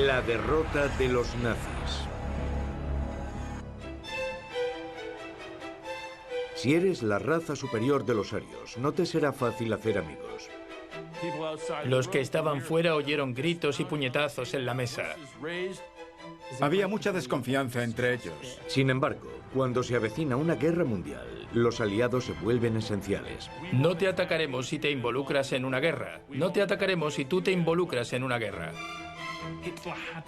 La derrota de los nazis. Si eres la raza superior de los arios, no te será fácil hacer amigos. Los que estaban fuera oyeron gritos y puñetazos en la mesa. Había mucha desconfianza entre ellos. Sin embargo, cuando se avecina una guerra mundial, los aliados se vuelven esenciales. No te atacaremos si te involucras en una guerra. No te atacaremos si tú te involucras en una guerra.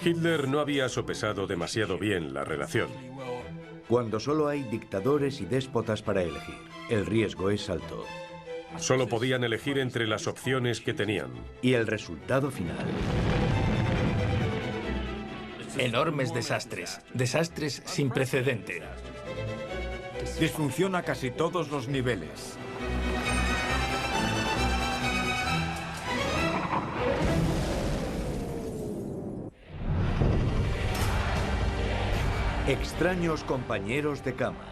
Hitler no había sopesado demasiado bien la relación. Cuando solo hay dictadores y déspotas para elegir, el riesgo es alto. Solo podían elegir entre las opciones que tenían. Y el resultado final. Enormes desastres. Desastres sin precedente. Disfunción a casi todos los niveles. Extraños compañeros de cama.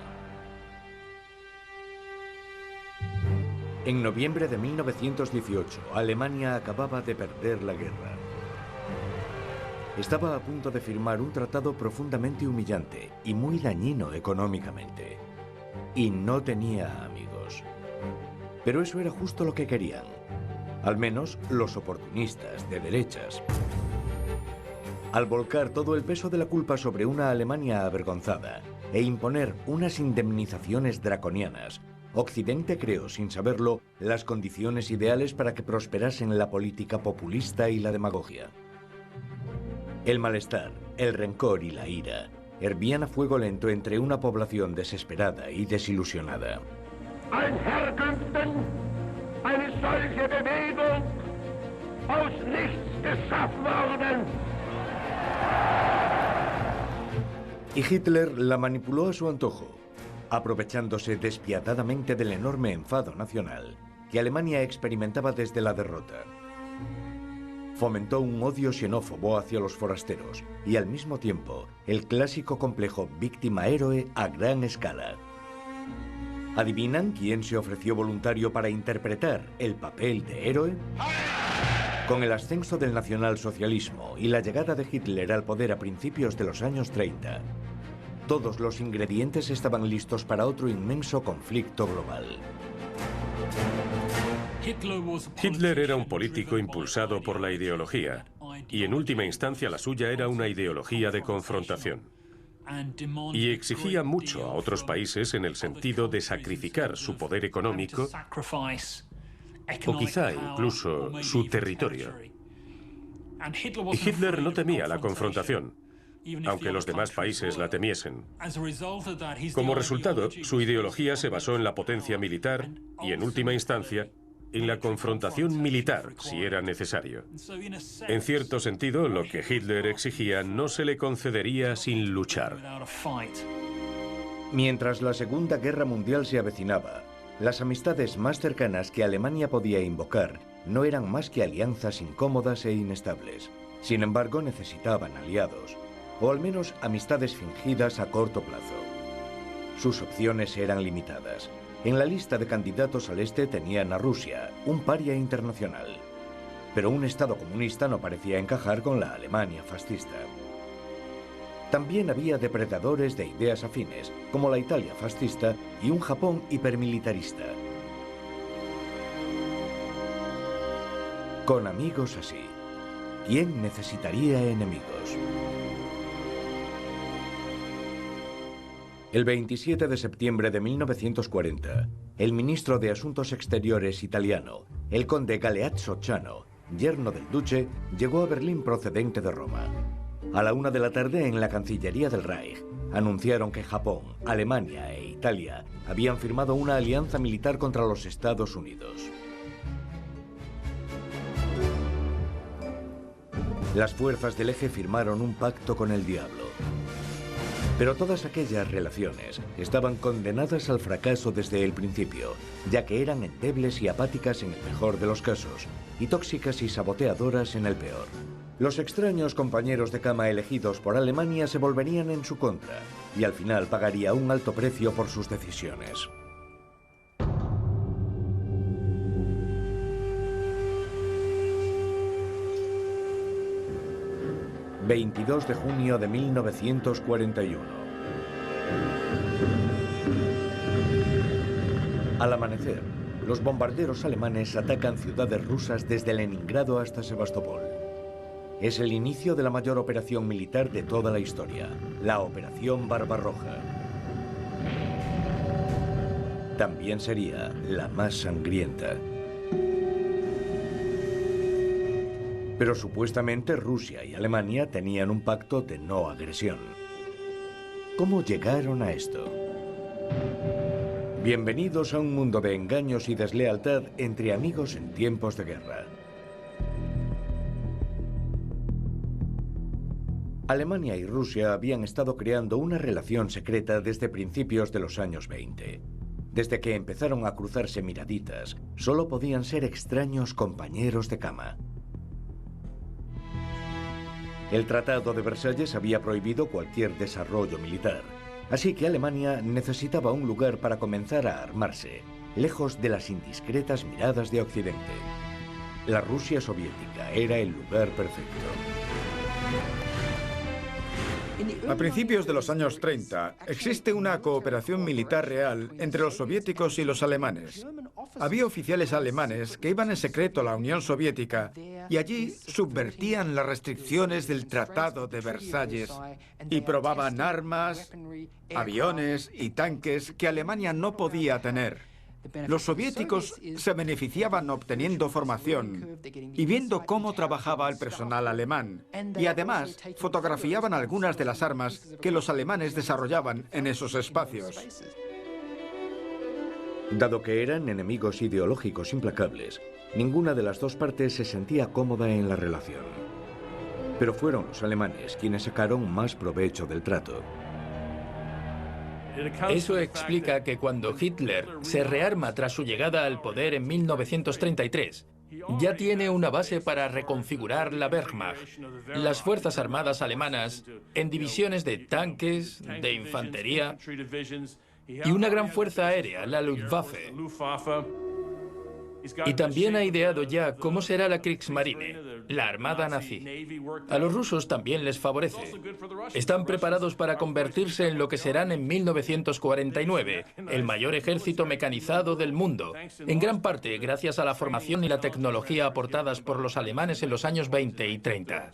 En noviembre de 1918, Alemania acababa de perder la guerra. Estaba a punto de firmar un tratado profundamente humillante y muy dañino económicamente. Y no tenía amigos. Pero eso era justo lo que querían. Al menos los oportunistas de derechas. Al volcar todo el peso de la culpa sobre una Alemania avergonzada e imponer unas indemnizaciones draconianas, Occidente creó, sin saberlo, las condiciones ideales para que prosperasen la política populista y la demagogia. El malestar, el rencor y la ira hervían a fuego lento entre una población desesperada y desilusionada. Ein Herkünften, eine solche Bewegung, aus nichts geschaffen worden. Y Hitler la manipuló a su antojo, aprovechándose despiadadamente del enorme enfado nacional que Alemania experimentaba desde la derrota. Fomentó un odio xenófobo hacia los forasteros y al mismo tiempo el clásico complejo víctima-héroe a gran escala. ¿Adivinan quién se ofreció voluntario para interpretar el papel de héroe? Con el ascenso del nacionalsocialismo y la llegada de Hitler al poder a principios de los años 30, todos los ingredientes estaban listos para otro inmenso conflicto global. Hitler era un político impulsado por la ideología, y en última instancia la suya era una ideología de confrontación. Y exigía mucho a otros países en el sentido de sacrificar su poder económico o quizá incluso su territorio. Y Hitler no temía la confrontación, aunque los demás países la temiesen. Como resultado, su ideología se basó en la potencia militar y, en última instancia, en la confrontación militar, si era necesario. En cierto sentido, lo que Hitler exigía no se le concedería sin luchar. Mientras la Segunda Guerra Mundial se avecinaba, las amistades más cercanas que Alemania podía invocar no eran más que alianzas incómodas e inestables. Sin embargo, necesitaban aliados, o al menos amistades fingidas a corto plazo. Sus opciones eran limitadas. En la lista de candidatos al este tenían a Rusia, un paria internacional. Pero un Estado comunista no parecía encajar con la Alemania fascista. También había depredadores de ideas afines, como la Italia fascista y un Japón hipermilitarista. Con amigos así, ¿quién necesitaría enemigos? El 27 de septiembre de 1940, el ministro de Asuntos Exteriores italiano, el conde Galeazzo Ciano, yerno del duce, llegó a Berlín procedente de Roma. A la 1 de la tarde, en la Cancillería del Reich, anunciaron que Japón, Alemania e Italia habían firmado una alianza militar contra los Estados Unidos. Las fuerzas del eje firmaron un pacto con el diablo. Pero todas aquellas relaciones estaban condenadas al fracaso desde el principio, ya que eran endebles y apáticas en el mejor de los casos, y tóxicas y saboteadoras en el peor. Los extraños compañeros de cama elegidos por Alemania se volverían en su contra, y al final pagaría un alto precio por sus decisiones. 22 de junio de 1941. Al amanecer, los bombarderos alemanes atacan ciudades rusas desde Leningrado hasta Sebastopol. Es el inicio de la mayor operación militar de toda la historia, la Operación Barbarroja. También sería la más sangrienta. Pero supuestamente Rusia y Alemania tenían un pacto de no agresión. ¿Cómo llegaron a esto? Bienvenidos a un mundo de engaños y deslealtad entre amigos en tiempos de guerra. Alemania y Rusia habían estado creando una relación secreta desde principios de los años 20. Desde que empezaron a cruzarse miraditas, solo podían ser extraños compañeros de cama. El Tratado de Versalles había prohibido cualquier desarrollo militar, así que Alemania necesitaba un lugar para comenzar a armarse, lejos de las indiscretas miradas de Occidente. La Rusia soviética era el lugar perfecto. A principios de los años 30, existe una cooperación militar real entre los soviéticos y los alemanes. Había oficiales alemanes que iban en secreto a la Unión Soviética y allí subvertían las restricciones del Tratado de Versalles y probaban armas, aviones y tanques que Alemania no podía tener. Los soviéticos se beneficiaban obteniendo formación y viendo cómo trabajaba el personal alemán, y además fotografiaban algunas de las armas que los alemanes desarrollaban en esos espacios. Dado que eran enemigos ideológicos implacables, ninguna de las dos partes se sentía cómoda en la relación. Pero fueron los alemanes quienes sacaron más provecho del trato. Eso explica que cuando Hitler se rearma tras su llegada al poder en 1933, ya tiene una base para reconfigurar la Wehrmacht, las Fuerzas Armadas alemanas, en divisiones de tanques, de infantería y una gran fuerza aérea, la Luftwaffe. Y también ha ideado ya cómo será la Kriegsmarine, la armada nazi. A los rusos también les favorece. Están preparados para convertirse en lo que serán en 1949, el mayor ejército mecanizado del mundo, en gran parte gracias a la formación y la tecnología aportadas por los alemanes en los años 20 y 30.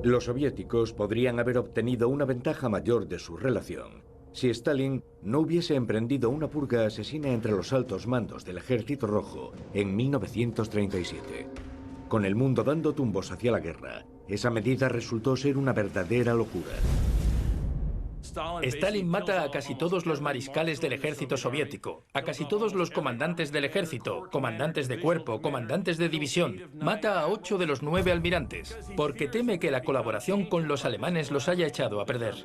Los soviéticos podrían haber obtenido una ventaja mayor de su relación si Stalin no hubiese emprendido una purga asesina entre los altos mandos del Ejército Rojo en 1937. Con el mundo dando tumbos hacia la guerra, esa medida resultó ser una verdadera locura. Stalin mata a casi todos los mariscales del ejército soviético, a casi todos los comandantes del ejército, comandantes de cuerpo, comandantes de división. Mata a 8 de los 9 almirantes, porque teme que la colaboración con los alemanes los haya echado a perder.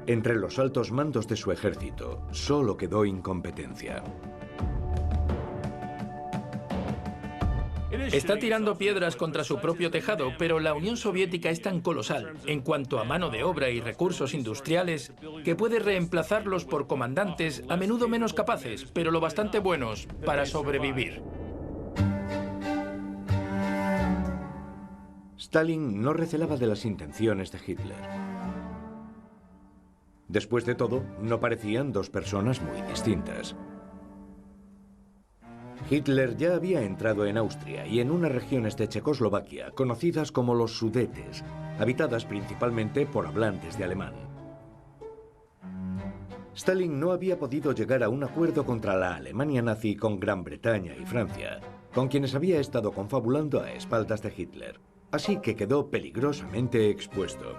Entre los altos mandos de su ejército, solo quedó incompetencia. Está tirando piedras contra su propio tejado, pero la Unión Soviética es tan colosal en cuanto a mano de obra y recursos industriales que puede reemplazarlos por comandantes a menudo menos capaces, pero lo bastante buenos para sobrevivir. Stalin no recelaba de las intenciones de Hitler. Después de todo, no parecían dos personas muy distintas. Hitler ya había entrado en Austria y en unas regiones de Checoslovaquia conocidas como los Sudetes, habitadas principalmente por hablantes de alemán. Stalin no había podido llegar a un acuerdo contra la Alemania nazi con Gran Bretaña y Francia, con quienes había estado confabulando a espaldas de Hitler, así que quedó peligrosamente expuesto.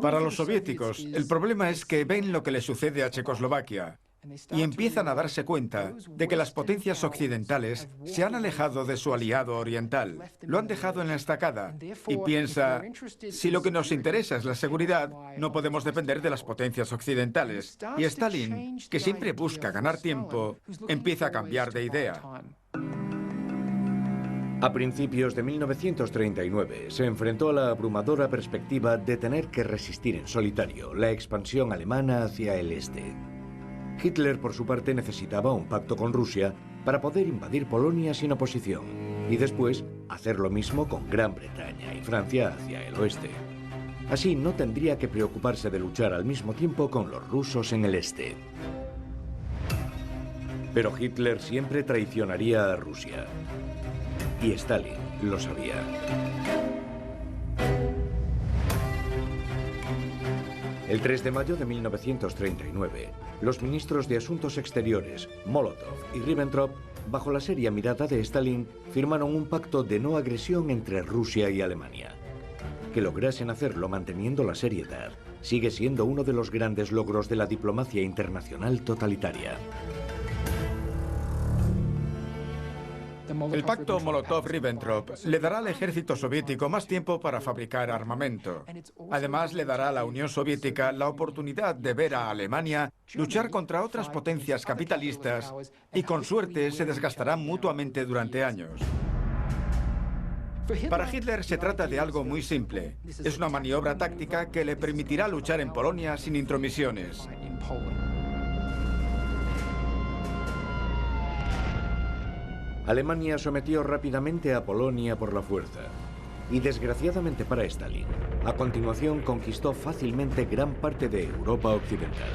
Para los soviéticos, el problema es que ven lo que le sucede a Checoslovaquia y empiezan a darse cuenta de que las potencias occidentales se han alejado de su aliado oriental, lo han dejado en la estacada y piensa, si lo que nos interesa es la seguridad, no podemos depender de las potencias occidentales. Y Stalin, que siempre busca ganar tiempo, empieza a cambiar de idea. A principios de 1939 se enfrentó a la abrumadora perspectiva de tener que resistir en solitario la expansión alemana hacia el este. Hitler, por su parte, necesitaba un pacto con Rusia para poder invadir Polonia sin oposición y después hacer lo mismo con Gran Bretaña y Francia hacia el oeste. Así no tendría que preocuparse de luchar al mismo tiempo con los rusos en el este. Pero Hitler siempre traicionaría a Rusia. Y Stalin lo sabía. El 3 de mayo de 1939, los ministros de Asuntos Exteriores, Molotov y Ribbentrop, bajo la seria mirada de Stalin, firmaron un pacto de no agresión entre Rusia y Alemania. Que lograsen hacerlo manteniendo la seriedad sigue siendo uno de los grandes logros de la diplomacia internacional totalitaria. El pacto Molotov-Ribbentrop le dará al ejército soviético más tiempo para fabricar armamento. Además, le dará a la Unión Soviética la oportunidad de ver a Alemania luchar contra otras potencias capitalistas y, con suerte, se desgastarán mutuamente durante años. Para Hitler se trata de algo muy simple. Es una maniobra táctica que le permitirá luchar en Polonia sin intromisiones. Alemania sometió rápidamente a Polonia por la fuerza. Y desgraciadamente para Stalin, a continuación conquistó fácilmente gran parte de Europa occidental.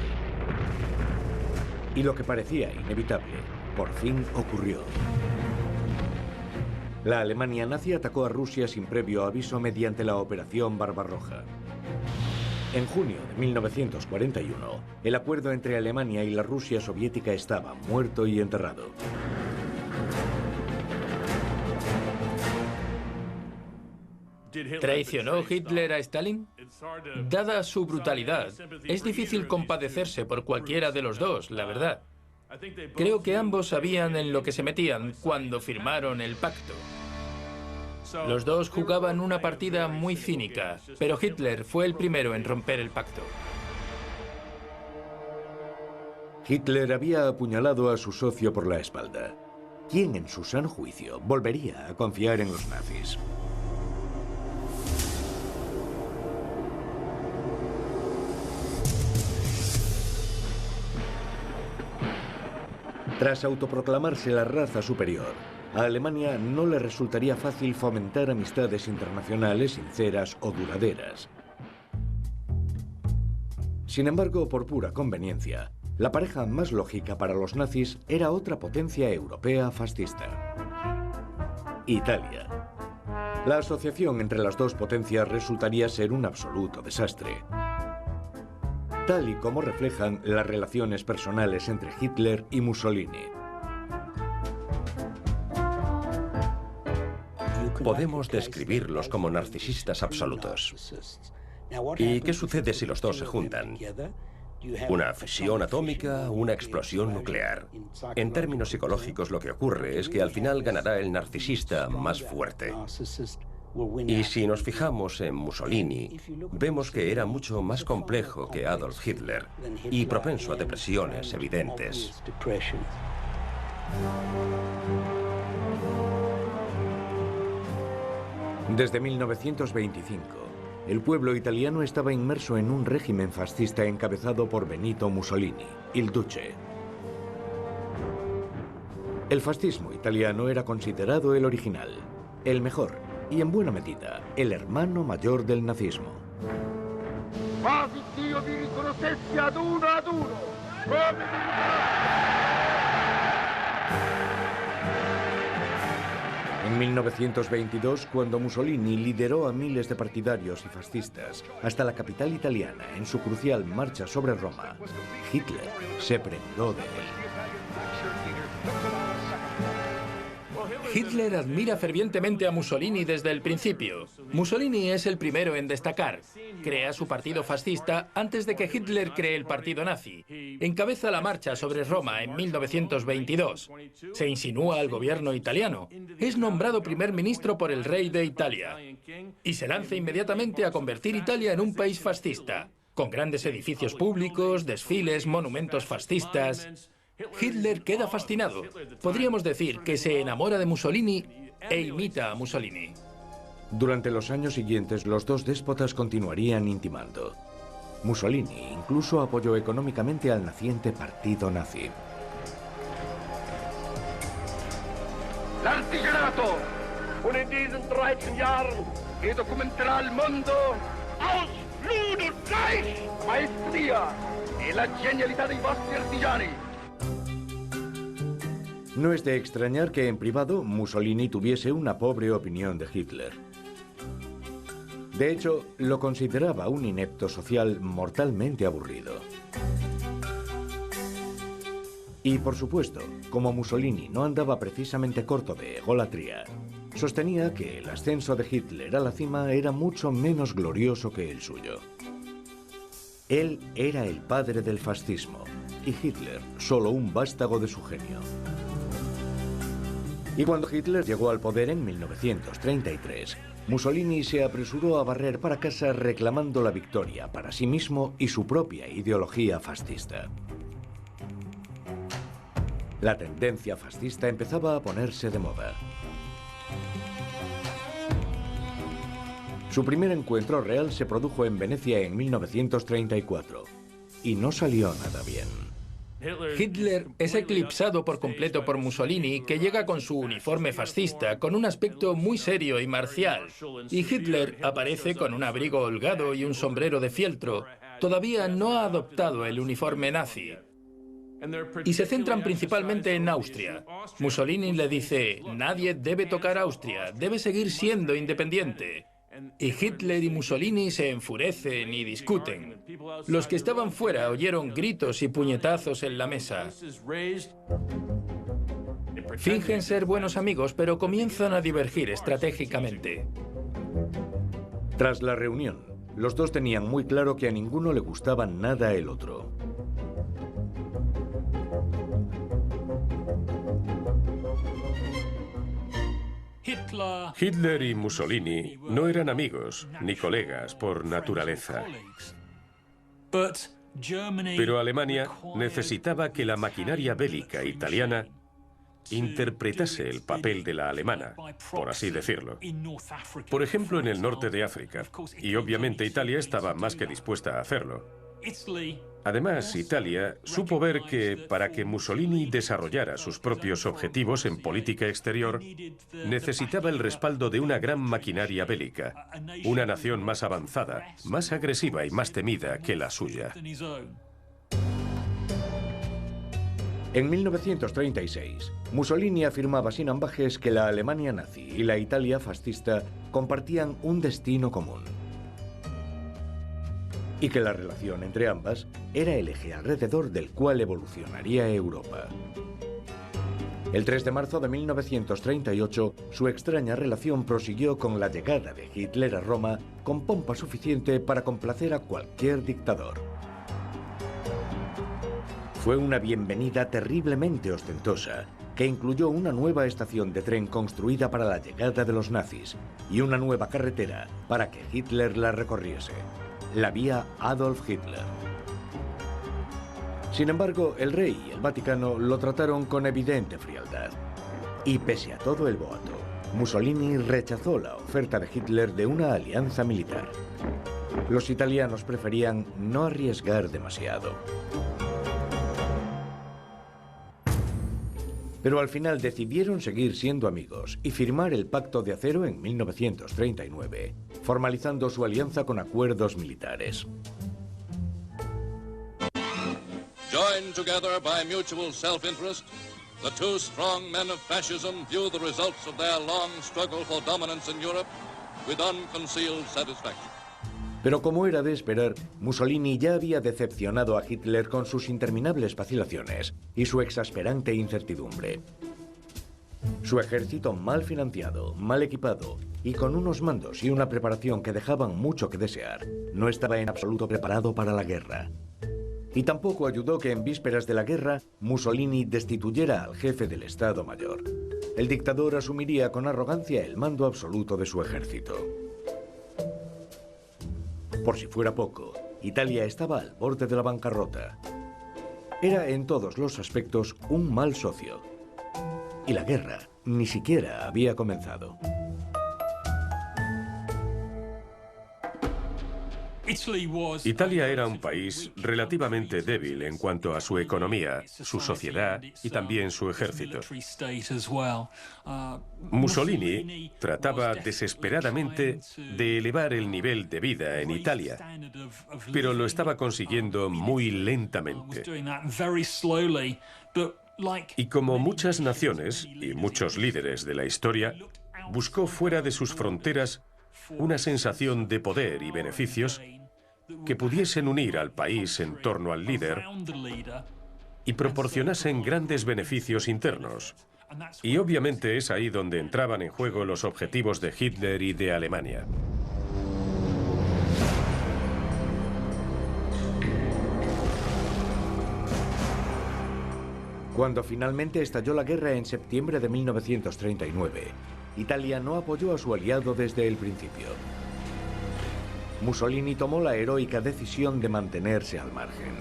Y lo que parecía inevitable, por fin ocurrió. La Alemania nazi atacó a Rusia sin previo aviso mediante la Operación Barbarroja. En junio de 1941, el acuerdo entre Alemania y la Rusia soviética estaba muerto y enterrado. ¿Traicionó Hitler a Stalin? Dada su brutalidad, es difícil compadecerse por cualquiera de los dos, la verdad. Creo que ambos sabían en lo que se metían cuando firmaron el pacto. Los dos jugaban una partida muy cínica, pero Hitler fue el primero en romper el pacto. Hitler había apuñalado a su socio por la espalda. ¿Quién en su sano juicio volvería a confiar en los nazis? Tras autoproclamarse la raza superior, a Alemania no le resultaría fácil fomentar amistades internacionales sinceras o duraderas. Sin embargo, por pura conveniencia, la pareja más lógica para los nazis era otra potencia europea fascista: Italia. La asociación entre las dos potencias resultaría ser un absoluto desastre, tal y como reflejan las relaciones personales entre Hitler y Mussolini. Podemos describirlos como narcisistas absolutos. ¿Y qué sucede si los dos se juntan? Una fisión atómica, una explosión nuclear. En términos psicológicos, lo que ocurre es que al final ganará el narcisista más fuerte. Y si nos fijamos en Mussolini, vemos que era mucho más complejo que Adolf Hitler y propenso a depresiones evidentes. Desde 1925, el pueblo italiano estaba inmerso en un régimen fascista encabezado por Benito Mussolini, il Duce. El fascismo italiano era considerado el original, el mejor y, en buena medida, el hermano mayor del nazismo. Quasi Dio vi riconoscessi ad uno, En 1922, cuando Mussolini lideró a miles de partidarios y fascistas hasta la capital italiana en su crucial marcha sobre Roma, Hitler se prendó de él. Hitler admira fervientemente a Mussolini desde el principio. Mussolini es el primero en destacar. Crea su partido fascista antes de que Hitler cree el partido nazi. Encabeza la marcha sobre Roma en 1922. Se insinúa al gobierno italiano. Es nombrado primer ministro por el rey de Italia. Y se lanza inmediatamente a convertir Italia en un país fascista, con grandes edificios públicos, desfiles, monumentos fascistas. Hitler queda fascinado. Podríamos decir que se enamora de Mussolini e imita a Mussolini. Durante los años siguientes, los dos déspotas continuarían intimando. Mussolini incluso apoyó económicamente al naciente partido nazi. L'antigenato, und in diesen 13 Jahren documenterà al mondo aus Blut und Fleisch, maestria e la genialità dei vostri artigiani. No es de extrañar que en privado Mussolini tuviese una pobre opinión de Hitler. De hecho, lo consideraba un inepto social mortalmente aburrido. Y por supuesto, como Mussolini no andaba precisamente corto de egolatría, sostenía que el ascenso de Hitler a la cima era mucho menos glorioso que el suyo. Él era el padre del fascismo y Hitler solo un vástago de su genio. Y cuando Hitler llegó al poder en 1933, Mussolini se apresuró a barrer para casa reclamando la victoria para sí mismo y su propia ideología fascista. La tendencia fascista empezaba a ponerse de moda. Su primer encuentro real se produjo en Venecia en 1934 y no salió nada bien. Hitler es eclipsado por completo por Mussolini, que llega con su uniforme fascista, con un aspecto muy serio y marcial. Y Hitler aparece con un abrigo holgado y un sombrero de fieltro. Todavía no ha adoptado el uniforme nazi. Y se centran principalmente en Austria. Mussolini le dice, nadie debe tocar Austria, debe seguir siendo independiente. Y Hitler y Mussolini se enfurecen y discuten. Los que estaban fuera oyeron gritos y puñetazos en la mesa. Fingen ser buenos amigos, pero comienzan a divergir estratégicamente. Tras la reunión, los dos tenían muy claro que a ninguno le gustaba nada el otro. Hitler y Mussolini no eran amigos ni colegas por naturaleza. Pero Alemania necesitaba que la maquinaria bélica italiana interpretase el papel de la alemana, por así decirlo. Por ejemplo, en el norte de África. Y obviamente Italia estaba más que dispuesta a hacerlo. Además, Italia supo ver que para que Mussolini desarrollara sus propios objetivos en política exterior, necesitaba el respaldo de una gran maquinaria bélica, una nación más avanzada, más agresiva y más temida que la suya. En 1936, Mussolini afirmaba sin ambajes que la Alemania nazi y la Italia fascista compartían un destino común, y que la relación entre ambas era el eje alrededor del cual evolucionaría Europa. El 3 de marzo de 1938, su extraña relación prosiguió con la llegada de Hitler a Roma con pompa suficiente para complacer a cualquier dictador. Fue una bienvenida terriblemente ostentosa, que incluyó una nueva estación de tren construida para la llegada de los nazis y una nueva carretera para que Hitler la recorriese, la vía Adolf Hitler. Sin embargo, el rey y el Vaticano lo trataron con evidente frialdad. Y pese a todo el boato, Mussolini rechazó la oferta de Hitler de una alianza militar. Los italianos preferían no arriesgar demasiado. Pero al final decidieron seguir siendo amigos y firmar el Pacto de Acero en 1939, formalizando su alianza con acuerdos militares. Joined together by mutual self-interest, the two strong men of fascism view the results of their long struggle for dominance in Europe with unconcealed satisfaction. Pero como era de esperar, Mussolini ya había decepcionado a Hitler con sus interminables vacilaciones y su exasperante incertidumbre. Su ejército mal financiado, mal equipado y con unos mandos y una preparación que dejaban mucho que desear, no estaba en absoluto preparado para la guerra. Y tampoco ayudó que en vísperas de la guerra, Mussolini destituyera al jefe del Estado Mayor. El dictador asumiría con arrogancia el mando absoluto de su ejército. Por si fuera poco, Italia estaba al borde de la bancarrota. Era en todos los aspectos un mal socio. Y la guerra ni siquiera había comenzado. Italia era un país relativamente débil en cuanto a su economía, su sociedad y también su ejército. Mussolini trataba desesperadamente de elevar el nivel de vida en Italia, pero lo estaba consiguiendo muy lentamente. Y como muchas naciones y muchos líderes de la historia, buscó fuera de sus fronteras una sensación de poder y beneficios que pudiesen unir al país en torno al líder y proporcionasen grandes beneficios internos. Y obviamente es ahí donde entraban en juego los objetivos de Hitler y de Alemania. Cuando finalmente estalló la guerra en septiembre de 1939, Italia no apoyó a su aliado desde el principio. Mussolini tomó la heroica decisión de mantenerse al margen.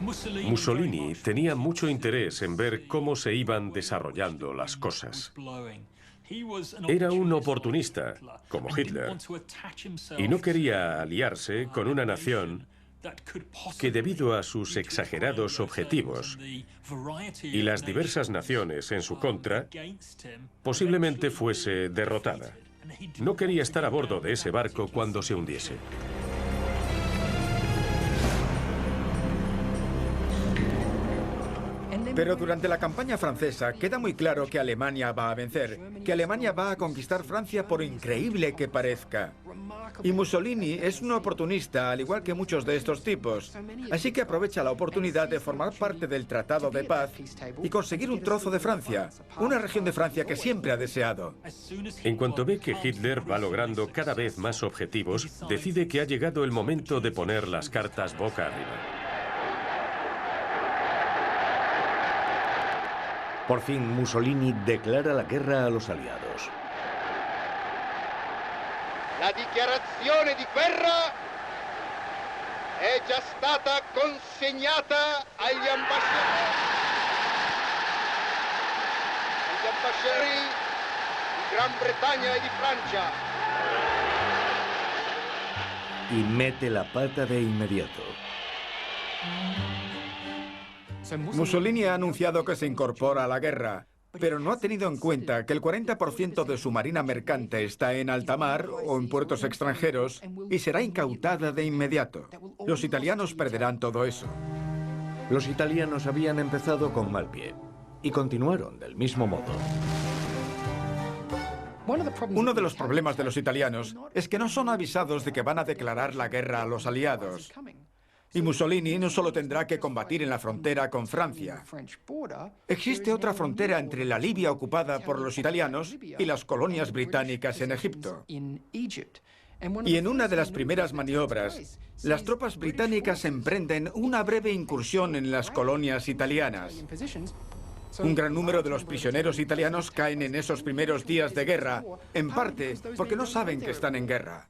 Mussolini tenía mucho interés en ver cómo se iban desarrollando las cosas. Era un oportunista, como Hitler, y no quería aliarse con una nación que, debido a sus exagerados objetivos y las diversas naciones en su contra, posiblemente fuese derrotada. No quería estar a bordo de ese barco cuando se hundiese. Pero durante la campaña francesa queda muy claro que Alemania va a vencer, que Alemania va a conquistar Francia por increíble que parezca. Y Mussolini es un oportunista, al igual que muchos de estos tipos. Así que aprovecha la oportunidad de formar parte del Tratado de Paz y conseguir un trozo de Francia, una región de Francia que siempre ha deseado. En cuanto ve que Hitler va logrando cada vez más objetivos, decide que ha llegado el momento de poner las cartas boca arriba. Por fin, Mussolini declara la guerra a los aliados. La dichiarazione di guerra è già stata consegnata agli ambasciatori di Gran Bretagna e di Francia. Y mete la pata de inmediato. Mussolini ha anunciado que se incorpora a la guerra, pero no ha tenido en cuenta que el 40% de su marina mercante está en alta mar o en puertos extranjeros y será incautada de inmediato. Los italianos perderán todo eso. Los italianos habían empezado con mal pie y continuaron del mismo modo. Uno de los problemas de los italianos es que no son avisados de que van a declarar la guerra a los aliados. Y Mussolini no solo tendrá que combatir en la frontera con Francia. Existe otra frontera entre la Libia ocupada por los italianos y las colonias británicas en Egipto. Y en una de las primeras maniobras, las tropas británicas emprenden una breve incursión en las colonias italianas. Un gran número de los prisioneros italianos caen en esos primeros días de guerra, en parte porque no saben que están en guerra.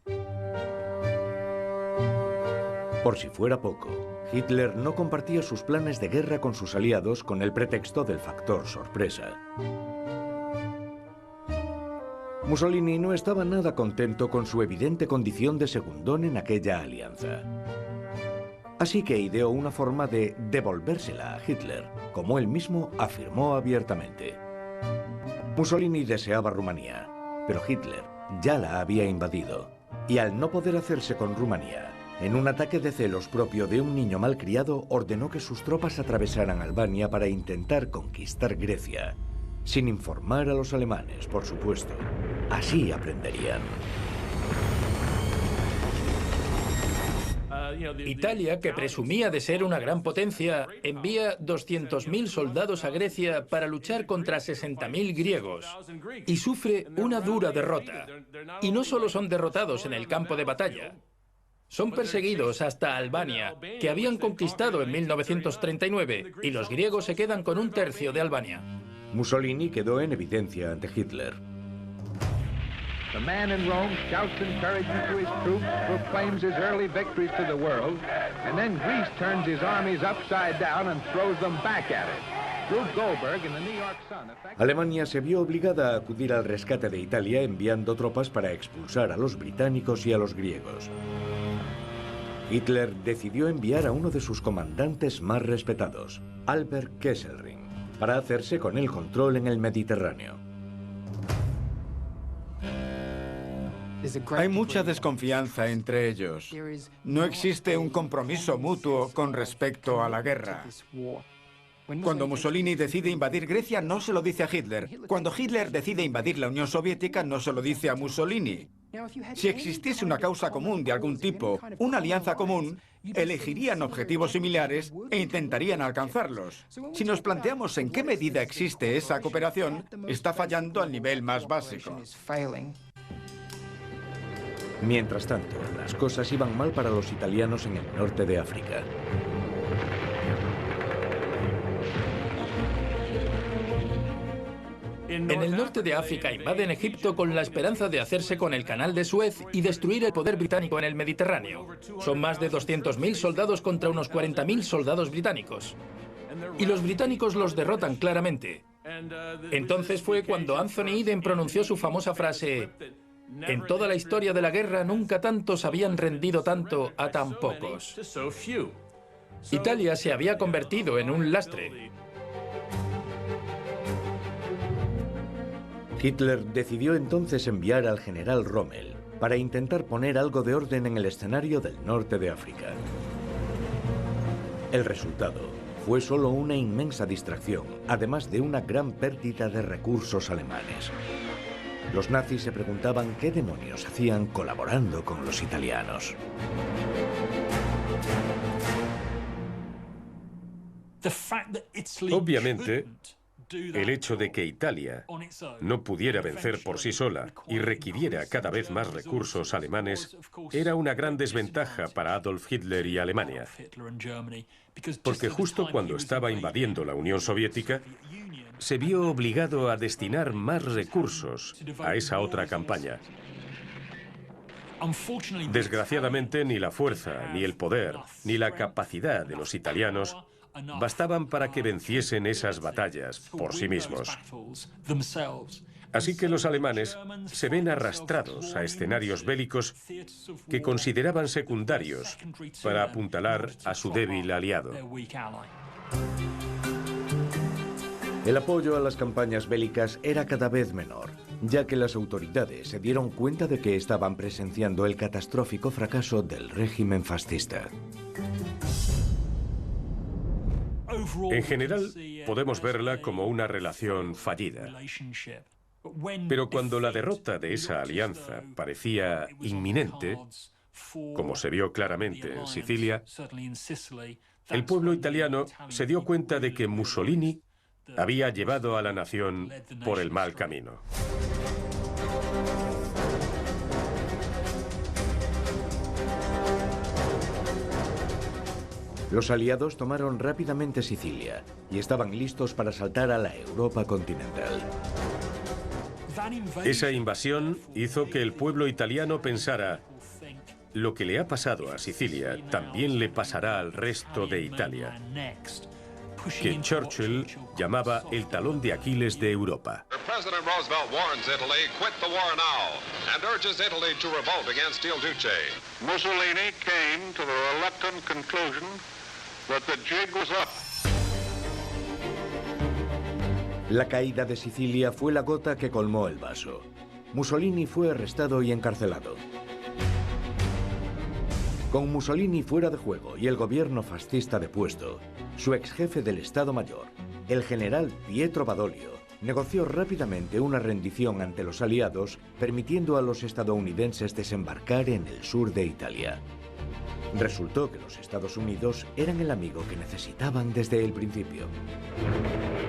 Por si fuera poco, Hitler no compartía sus planes de guerra con sus aliados con el pretexto del factor sorpresa. Mussolini no estaba nada contento con su evidente condición de segundón en aquella alianza. Así que ideó una forma de devolvérsela a Hitler, como él mismo afirmó abiertamente. Mussolini deseaba Rumanía, pero Hitler ya la había invadido, y al no poder hacerse con Rumanía, en un ataque de celos propio de un niño malcriado, ordenó que sus tropas atravesaran Albania para intentar conquistar Grecia, sin informar a los alemanes, por supuesto. Así aprenderían. Italia, que presumía de ser una gran potencia, envía 200.000 soldados a Grecia para luchar contra 60.000 griegos y sufre una dura derrota. Y no solo son derrotados en el campo de batalla, son perseguidos hasta Albania, que habían conquistado en 1939, y los griegos se quedan con un tercio de Albania. Mussolini quedó en evidencia ante Hitler. The man in Rome shouts encouragement to his troops, proclaims his early victories to the world, and then Greece turns his armies upside down and throws them back at it. Rube Goldberg in the New York Sun. Alemania se vio obligada a acudir al rescate de Italia enviando tropas para expulsar a los británicos y a los griegos. Hitler decidió enviar a uno de sus comandantes más respetados, Albert Kesselring, para hacerse con el control en el Mediterráneo. Hay mucha desconfianza entre ellos. No existe un compromiso mutuo con respecto a la guerra. Cuando Mussolini decide invadir Grecia, no se lo dice a Hitler. Cuando Hitler decide invadir la Unión Soviética, no se lo dice a Mussolini. Si existiese una causa común de algún tipo, una alianza común, elegirían objetivos similares e intentarían alcanzarlos. Si nos planteamos en qué medida existe esa cooperación, está fallando al nivel más básico. Mientras tanto, las cosas iban mal para los italianos en el norte de África. En el norte de África invaden Egipto con la esperanza de hacerse con el canal de Suez y destruir el poder británico en el Mediterráneo. Son más de 200.000 soldados contra unos 40.000 soldados británicos. Y los británicos los derrotan claramente. Entonces fue cuando Anthony Eden pronunció su famosa frase: en toda la historia de la guerra nunca tantos habían rendido tanto a tan pocos. Italia se había convertido en un lastre. Hitler decidió entonces enviar al general Rommel para intentar poner algo de orden en el escenario del norte de África. El resultado fue solo una inmensa distracción, además de una gran pérdida de recursos alemanes. Los nazis se preguntaban qué demonios hacían colaborando con los italianos. Obviamente, el hecho de que Italia no pudiera vencer por sí sola y requiriera cada vez más recursos alemanes era una gran desventaja para Adolf Hitler y Alemania. Porque justo cuando estaba invadiendo la Unión Soviética, se vio obligado a destinar más recursos a esa otra campaña. Desgraciadamente, ni la fuerza, ni el poder, ni la capacidad de los italianos bastaban para que venciesen esas batallas por sí mismos. Así que los alemanes se ven arrastrados a escenarios bélicos que consideraban secundarios para apuntalar a su débil aliado. El apoyo a las campañas bélicas era cada vez menor, ya que las autoridades se dieron cuenta de que estaban presenciando el catastrófico fracaso del régimen fascista. En general, podemos verla como una relación fallida. Pero cuando la derrota de esa alianza parecía inminente, como se vio claramente en Sicilia, el pueblo italiano se dio cuenta de que Mussolini había llevado a la nación por el mal camino. Los aliados tomaron rápidamente Sicilia y estaban listos para saltar a la Europa continental. Esa invasión hizo que el pueblo italiano pensara: lo que le ha pasado a Sicilia también le pasará al resto de Italia, que Churchill llamaba el talón de Aquiles de Europa. President Roosevelt warns Italy, quit the war now, and urges Italy to revolt against Il Duce. Mussolini came to the reluctant conclusion that the jig was up. La caída de Sicilia fue la gota que colmó el vaso. Mussolini fue arrestado y encarcelado. Con Mussolini fuera de juego y el gobierno fascista depuesto, su ex jefe del Estado Mayor, el general Pietro Badoglio, negoció rápidamente una rendición ante los aliados, permitiendo a los estadounidenses desembarcar en el sur de Italia. Resultó que los Estados Unidos eran el amigo que necesitaban desde el principio.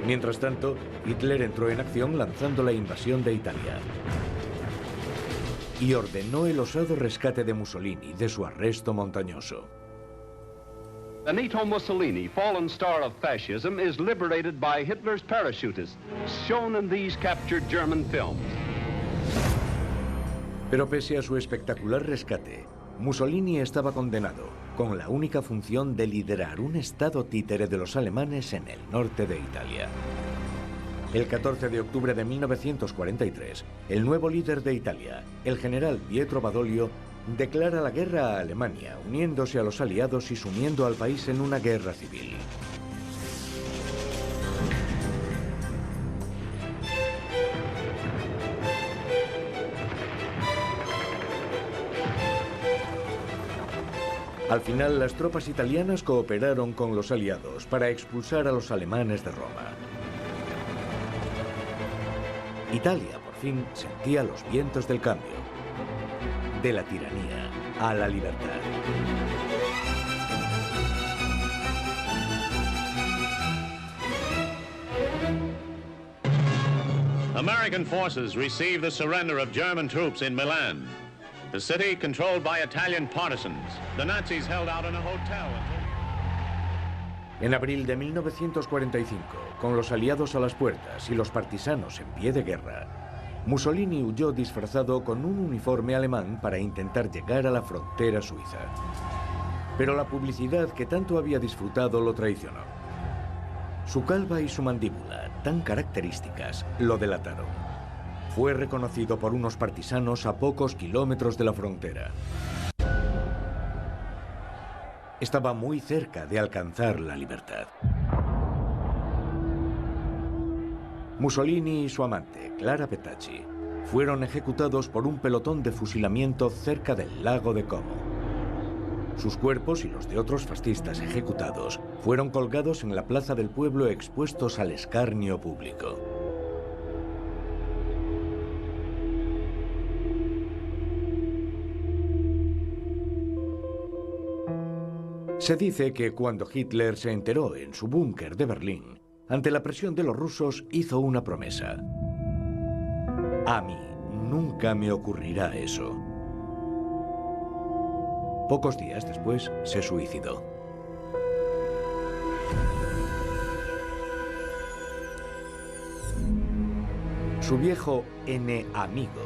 Mientras tanto, Hitler entró en acción lanzando la invasión de Italia y ordenó el osado rescate de Mussolini de su arresto montañoso. Benito Mussolini, fallen star of fascism, is liberated by Hitler's parachutists, shown in these captured German films. Pero pese a su espectacular rescate, Mussolini estaba condenado, con la única función de liderar un estado títere de los alemanes en el norte de Italia. El 14 de octubre de 1943, el nuevo líder de Italia, el general Pietro Badoglio, declara la guerra a Alemania, uniéndose a los aliados y sumiendo al país en una guerra civil. Al final, las tropas italianas cooperaron con los aliados para expulsar a los alemanes de Roma. Italia, por fin, sentía los vientos del cambio, de la tiranía a la libertad. American forces received the surrender of German troops in Milan. The city controlled by Italian partisans. The Nazis held out in a hotel until... En abril de 1945, con los aliados a las puertas y los partisanos en pie de guerra, Mussolini huyó disfrazado con un uniforme alemán para intentar llegar a la frontera suiza. Pero la publicidad que tanto había disfrutado lo traicionó. Su calva y su mandíbula, tan características, lo delataron. Fue reconocido por unos partisanos a pocos kilómetros de la frontera. Estaba muy cerca de alcanzar la libertad. Mussolini y su amante, Clara Petacci, fueron ejecutados por un pelotón de fusilamiento cerca del lago de Como. Sus cuerpos y los de otros fascistas ejecutados fueron colgados en la plaza del pueblo, expuestos al escarnio público. Se dice que cuando Hitler se enteró en su búnker de Berlín, ante la presión de los rusos, hizo una promesa. A mí nunca me ocurrirá eso. Pocos días después se suicidó. Su viejo amigo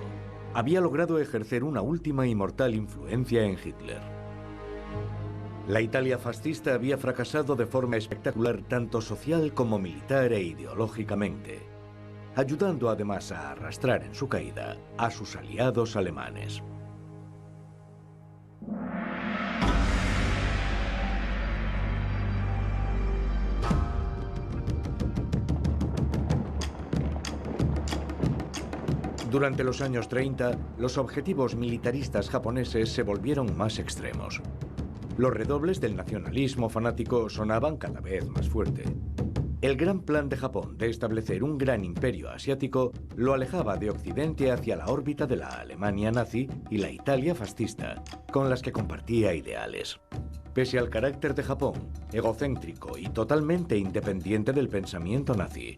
había logrado ejercer una última y mortal influencia en Hitler. La Italia fascista había fracasado de forma espectacular tanto social como militar e ideológicamente, ayudando además a arrastrar en su caída a sus aliados alemanes. Durante los años 30, los objetivos militaristas japoneses se volvieron más extremos. Los redobles del nacionalismo fanático sonaban cada vez más fuerte. El gran plan de Japón de establecer un gran imperio asiático lo alejaba de Occidente hacia la órbita de la Alemania nazi y la Italia fascista, con las que compartía ideales. Pese al carácter de Japón, egocéntrico y totalmente independiente del pensamiento nazi,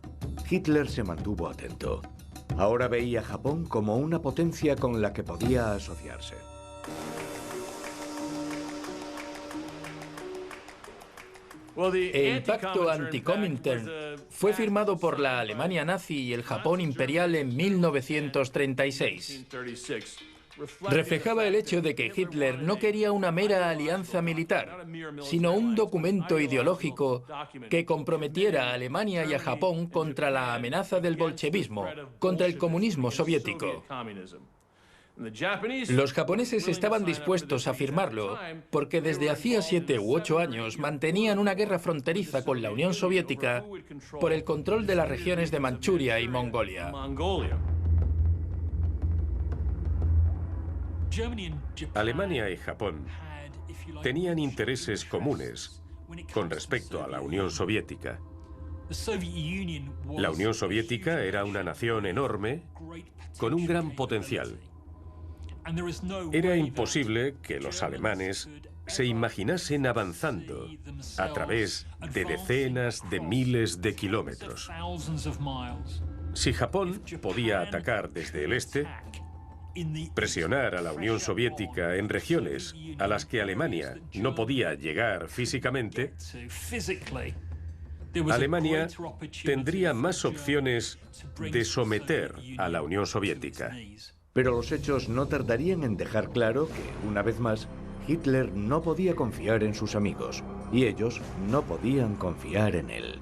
Hitler se mantuvo atento. Ahora veía a Japón como una potencia con la que podía asociarse. El pacto anti-Comintern fue firmado por la Alemania nazi y el Japón imperial en 1936. Reflejaba el hecho de que Hitler no quería una mera alianza militar, sino un documento ideológico que comprometiera a Alemania y a Japón contra la amenaza del bolchevismo, contra el comunismo soviético. Los japoneses estaban dispuestos a firmarlo porque desde hacía 7 u 8 años mantenían una guerra fronteriza con la Unión Soviética por el control de las regiones de Manchuria y Mongolia. Alemania y Japón tenían intereses comunes con respecto a la Unión Soviética. La Unión Soviética era una nación enorme con un gran potencial. Era imposible que los alemanes se imaginasen avanzando a través de decenas de miles de kilómetros. Si Japón podía atacar desde el este, presionar a la Unión Soviética en regiones a las que Alemania no podía llegar físicamente, Alemania tendría más opciones de someter a la Unión Soviética. Pero los hechos no tardarían en dejar claro que, una vez más, Hitler no podía confiar en sus amigos y ellos no podían confiar en él.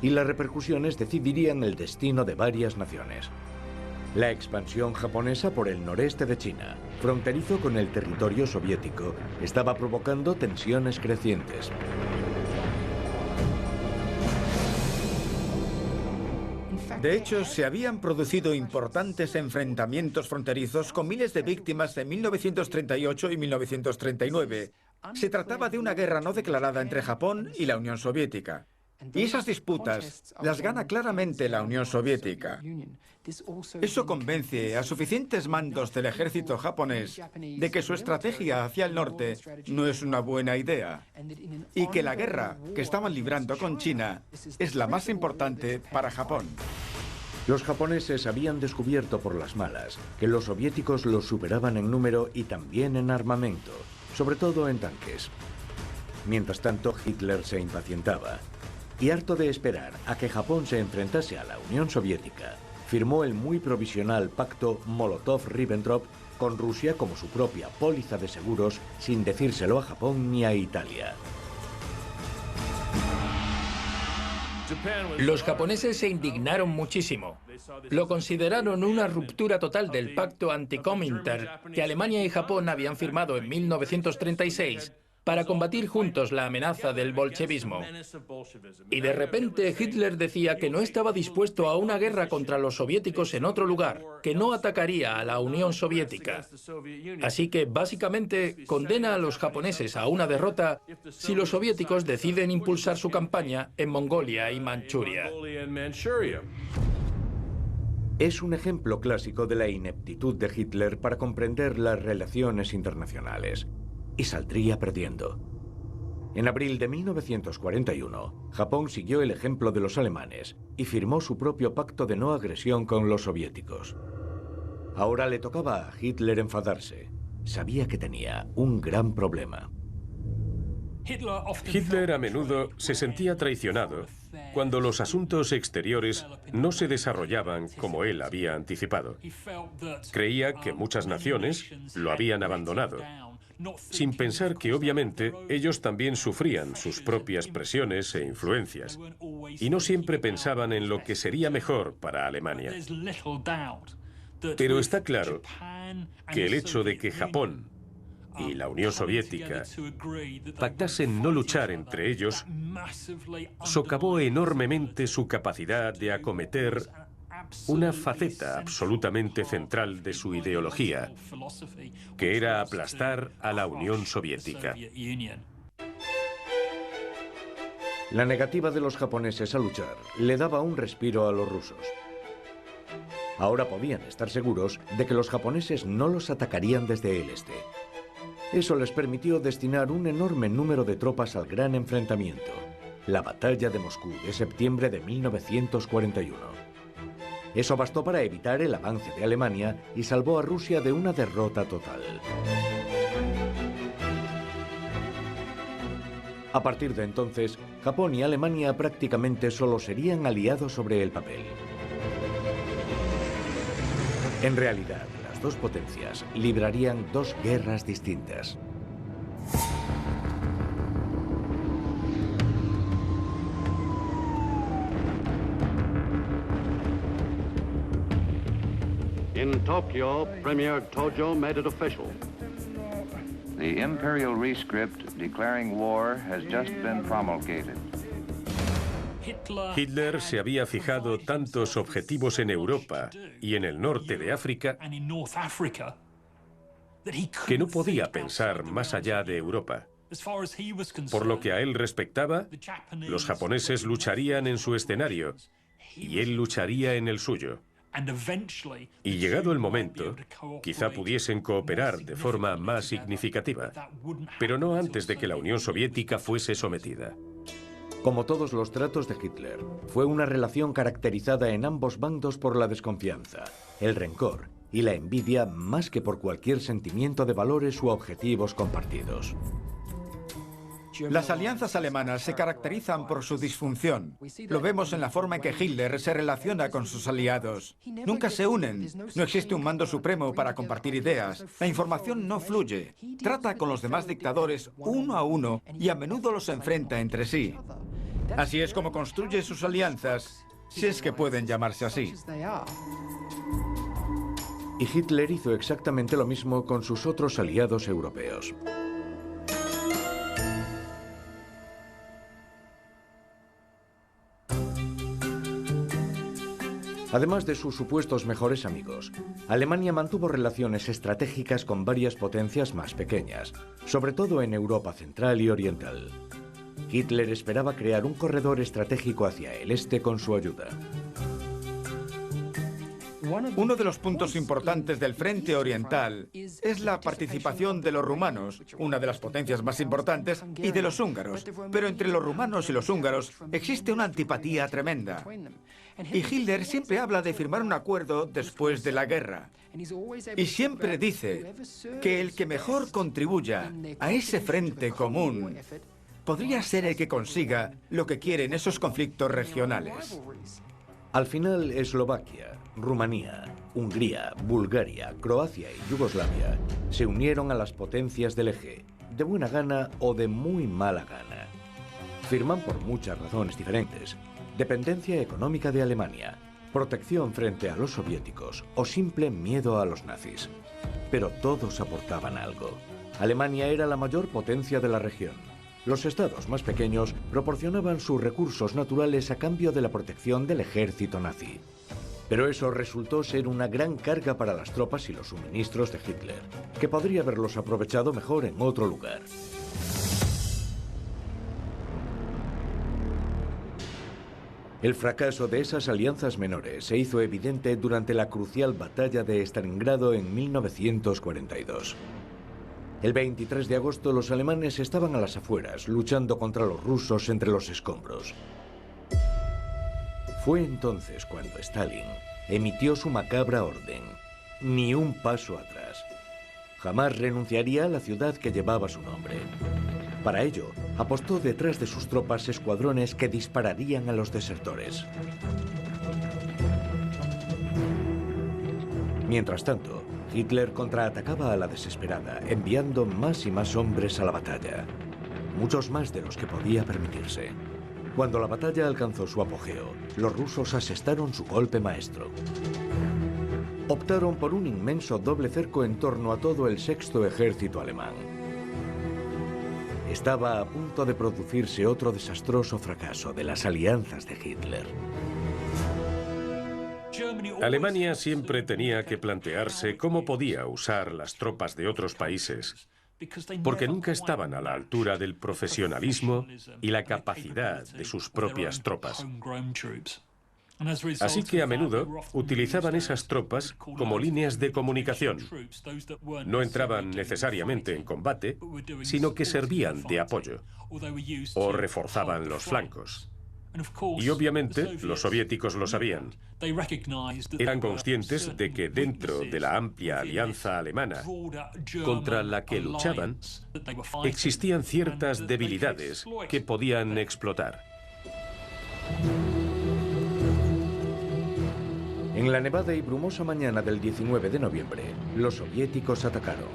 Y las repercusiones decidirían el destino de varias naciones. La expansión japonesa por el noreste de China, fronterizo con el territorio soviético, estaba provocando tensiones crecientes. De hecho, se habían producido importantes enfrentamientos fronterizos con miles de víctimas en 1938 y 1939. Se trataba de una guerra no declarada entre Japón y la Unión Soviética. Y esas disputas las gana claramente la Unión Soviética. Eso convence a suficientes mandos del ejército japonés de que su estrategia hacia el norte no es una buena idea y que la guerra que estaban librando con China es la más importante para Japón. Los japoneses habían descubierto por las malas que los soviéticos los superaban en número y también en armamento, sobre todo en tanques. Mientras tanto, Hitler se impacientaba y, harto de esperar a que Japón se enfrentase a la Unión Soviética, firmó el muy provisional pacto Molotov-Ribbentrop con Rusia como su propia póliza de seguros, sin decírselo a Japón ni a Italia. Los japoneses se indignaron muchísimo. Lo consideraron una ruptura total del pacto anti-Cominter que Alemania y Japón habían firmado en 1936 para combatir juntos la amenaza del bolchevismo. Y de repente Hitler decía que no estaba dispuesto a una guerra contra los soviéticos en otro lugar, que no atacaría a la Unión Soviética. Así que básicamente condena a los japoneses a una derrota si los soviéticos deciden impulsar su campaña en Mongolia y Manchuria. Es un ejemplo clásico de la ineptitud de Hitler para comprender las relaciones internacionales. Y saldría perdiendo. En abril de 1941, Japón siguió el ejemplo de los alemanes y firmó su propio pacto de no agresión con los soviéticos. Ahora le tocaba a Hitler enfadarse. Sabía que tenía un gran problema. Hitler a menudo se sentía traicionado cuando los asuntos exteriores no se desarrollaban como él había anticipado. Creía que muchas naciones lo habían abandonado, sin pensar que obviamente ellos también sufrían sus propias presiones e influencias, y no siempre pensaban en lo que sería mejor para Alemania. Pero está claro que el hecho de que Japón y la Unión Soviética pactasen no luchar entre ellos socavó enormemente su capacidad de acometer una faceta absolutamente central de su ideología, que era aplastar a la Unión Soviética. La negativa de los japoneses a luchar le daba un respiro a los rusos. Ahora podían estar seguros de que los japoneses no los atacarían desde el este. Eso les permitió destinar un enorme número de tropas al gran enfrentamiento, la Batalla de Moscú de septiembre de 1941. Eso bastó para evitar el avance de Alemania y salvó a Rusia de una derrota total. A partir de entonces, Japón y Alemania prácticamente solo serían aliados sobre el papel. En realidad, las dos potencias librarían dos guerras distintas. In Tokyo, Premier Tojo made it official. The imperial rescript declaring war has just been promulgated. Hitler se había fijado tantos objetivos en Europa y en el norte de África que no podía pensar más allá de Europa. Por lo que a él respectaba, los japoneses lucharían en su escenario y él lucharía en el suyo. Y llegado el momento, quizá pudiesen cooperar de forma más significativa, pero no antes de que la Unión Soviética fuese sometida. Como todos los tratos de Hitler, fue una relación caracterizada en ambos bandos por la desconfianza, el rencor y la envidia más que por cualquier sentimiento de valores u objetivos compartidos. Las alianzas alemanas se caracterizan por su disfunción. Lo vemos en la forma en que Hitler se relaciona con sus aliados. Nunca se unen. No existe un mando supremo para compartir ideas. La información no fluye. Trata con los demás dictadores uno a uno y a menudo los enfrenta entre sí. Así es como construye sus alianzas, si es que pueden llamarse así. Y Hitler hizo exactamente lo mismo con sus otros aliados europeos. Además de sus supuestos mejores amigos, Alemania mantuvo relaciones estratégicas con varias potencias más pequeñas, sobre todo en Europa Central y Oriental. Hitler esperaba crear un corredor estratégico hacia el este con su ayuda. Uno de los puntos importantes del Frente Oriental es la participación de los rumanos, una de las potencias más importantes, y de los húngaros. Pero entre los rumanos y los húngaros existe una antipatía tremenda. Y Hitler siempre habla de firmar un acuerdo después de la guerra. Y siempre dice que el que mejor contribuya a ese frente común podría ser el que consiga lo que quiere en esos conflictos regionales. Al final, Eslovaquia, Rumanía, Hungría, Bulgaria, Croacia y Yugoslavia se unieron a las potencias del eje, de buena gana o de muy mala gana. Firman por muchas razones diferentes: dependencia económica de Alemania, protección frente a los soviéticos o simple miedo a los nazis. Pero todos aportaban algo. Alemania era la mayor potencia de la región. Los estados más pequeños proporcionaban sus recursos naturales a cambio de la protección del ejército nazi. Pero eso resultó ser una gran carga para las tropas y los suministros de Hitler, que podría haberlos aprovechado mejor en otro lugar. El fracaso de esas alianzas menores se hizo evidente durante la crucial batalla de Stalingrado en 1942. El 23 de agosto los alemanes estaban a las afueras, luchando contra los rusos entre los escombros. Fue entonces cuando Stalin emitió su macabra orden: ni un paso atrás. Jamás renunciaría a la ciudad que llevaba su nombre. Para ello, apostó detrás de sus tropas escuadrones que dispararían a los desertores. Mientras tanto, Hitler contraatacaba a la desesperada, enviando más y más hombres a la batalla, muchos más de los que podía permitirse. Cuando la batalla alcanzó su apogeo, los rusos asestaron su golpe maestro. Optaron por un inmenso doble cerco en torno a todo el sexto ejército alemán. Estaba a punto de producirse otro desastroso fracaso de las alianzas de Hitler. Alemania siempre tenía que plantearse cómo podía usar las tropas de otros países, porque nunca estaban a la altura del profesionalismo y la capacidad de sus propias tropas. Así que a menudo utilizaban esas tropas como líneas de comunicación. No entraban necesariamente en combate, sino que servían de apoyo o reforzaban los flancos. Y obviamente los soviéticos lo sabían. Eran conscientes de que dentro de la amplia alianza alemana contra la que luchaban existían ciertas debilidades que podían explotar. En la nevada y brumosa mañana del 19 de noviembre, los soviéticos atacaron.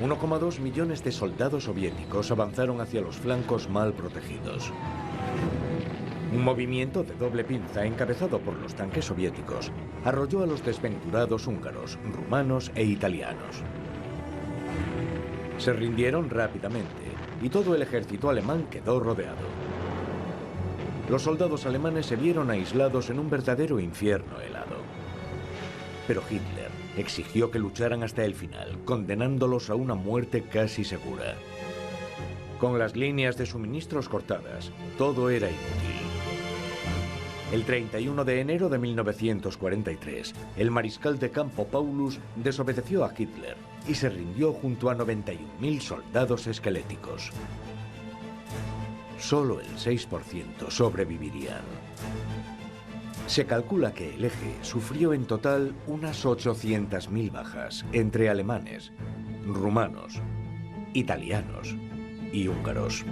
1,2 millones de soldados soviéticos avanzaron hacia los flancos mal protegidos. Un movimiento de doble pinza encabezado por los tanques soviéticos arrolló a los desventurados húngaros, rumanos e italianos. Se rindieron rápidamente y todo el ejército alemán quedó rodeado. Los soldados alemanes se vieron aislados en un verdadero infierno helado. Pero Hitler exigió que lucharan hasta el final, condenándolos a una muerte casi segura. Con las líneas de suministros cortadas, todo era inútil. El 31 de enero de 1943, el mariscal de campo Paulus desobedeció a Hitler y se rindió junto a 91.000 soldados esqueléticos. Solo el 6% sobrevivirían. Se calcula que el eje sufrió en total unas 800.000 bajas entre alemanes, rumanos, italianos y húngaros.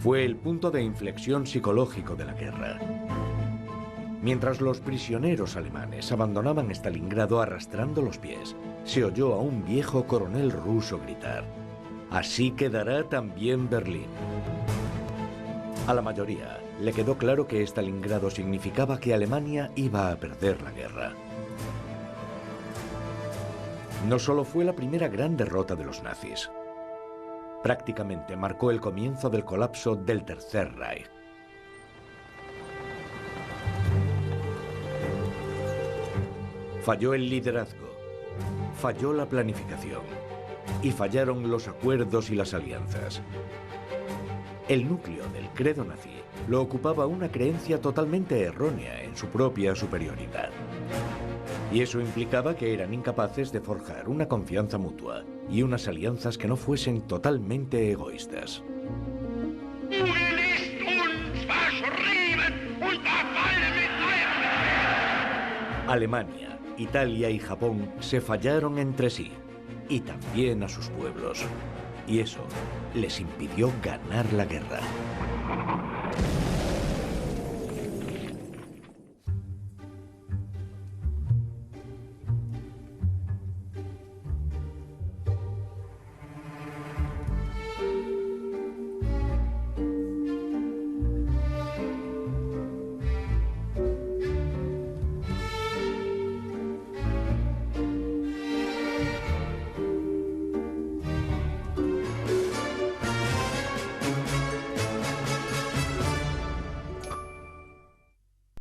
Fue el punto de inflexión psicológico de la guerra. Mientras los prisioneros alemanes abandonaban Stalingrado arrastrando los pies, se oyó a un viejo coronel ruso gritar: «Así quedará también Berlín». A la mayoría le quedó claro que Stalingrado significaba que Alemania iba a perder la guerra. No solo fue la primera gran derrota de los nazis, prácticamente marcó el comienzo del colapso del Tercer Reich. Falló el liderazgo, falló la planificación y fallaron los acuerdos y las alianzas. El núcleo del credo nazi lo ocupaba una creencia totalmente errónea en su propia superioridad. Y eso implicaba que eran incapaces de forjar una confianza mutua y unas alianzas que no fuesen totalmente egoístas. Alemania, Italia y Japón se fallaron entre sí, y también a sus pueblos. Y eso les impidió ganar la guerra.